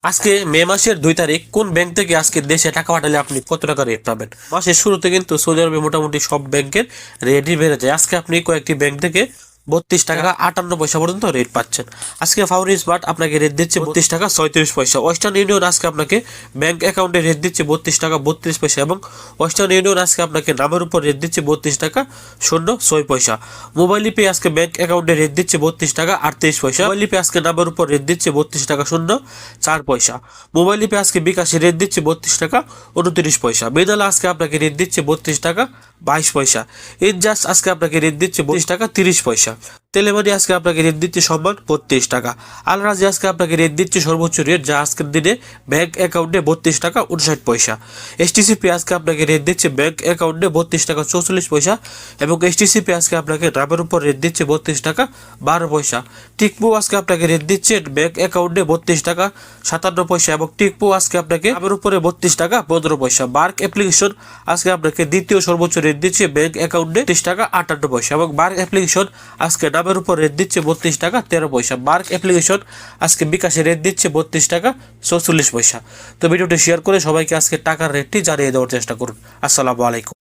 আজকে মে মাসের 2 তারিখ কোন ব্যাংক থেকে আজকে দেশে টাকা পাঠালে আপনি কত টাকা রেট পাবেন? মাসের শুরুতে কিন্তু সৌদি আরবে মোটামুটি সব ব্যাংকের রেটই বেড়ে যায়। আজকে আপনি কয়েকটি ব্যাংক থেকে 32 টাকা 58 পয়সা পর্যন্ত রেট পাচ্ছেন। আজকে ফাউরি স্মার্ট আপনাকে রেট দিচ্ছে 32 টাকা 37 পয়সা। ওয়েস্টার্ন ইউনিয়ন আজকে আপনাকে ব্যাংক অ্যাকাউন্টে রেট দিচ্ছে 32 টাকা 32 পয়সা এবং ওয়েস্টার্ন ইউনিয়ন আজকে আপনাকে নামের উপর রেট দিচ্ছে 32 টাকা 06 পয়সা। মোবাইল পে আজকে ব্যাংক অ্যাকাউন্টে রেট দিচ্ছে 32 টাকা 38 পয়সা। মোবাইল পে আজকে নামের উপর রেট দিচ্ছে 32 টাকা 04 পয়সা। মোবাইল পে আজকে বিকাশে রেট দিচ্ছে 32 টাকা 29 পয়সা। বেদালা আজকে আপনাকে রেট দিচ্ছে 32 টাকা 22 পয়সা। ইনজাস্ট আজকে আপনাকে রেট দিচ্ছে 32 টাকা 30 পয়সা। তেলেমানি আজকে আপনাকে রেট দিচ্ছে সম্মান 32 টাকা। আল রাজি আজকে আপনাকে রেট দিচ্ছে সর্বোচ্চ রেট, যা আজকের দিনে ব্যাংক অ্যাকাউন্টে 32 টাকা 59 পয়সা। এসটিসিপি আজকে আপনাকে রেট দিচ্ছে ব্যাংক অ্যাকাউন্টে 32 টাকা 44 পয়সা এবং এসটিসিপি আজকে আপনাকে নামের উপর রেট দিচ্ছে 32 টাকা 12 পয়সা। টিকমো আজকে আপনাকে রেট দিচ্ছে ব্যাংক অ্যাকাউন্টে 32 টাকা 57 পয়সা এবং টিকমো আজকে আপনাকে নামের উপরে 32 টাকা 15 পয়সা। বার্ক অ্যাপ্লিকেশন আজকে আপনাকে দ্বিতীয় সর্বোচ্চ রেট দিচ্ছে ব্যাংক অ্যাকাউন্টে 32 টাকা 58 পয়সা এবং বার্ক অ্যাপ্লিকেশন আজকে নামের উপর রেট দিচ্ছে 32 টাকা 13 পয়সা। বার্ক অ্যাপ্লিকেশন আজকে বিকাশে রেট দিচ্ছে 32 টাকা 44 পয়সা। তো ভিডিওটি শেয়ার করে সবাইকে আজকে টাকার রেটটি জানিয়ে দেওয়ার চেষ্টা করুন। আসসালামু আলাইকুম।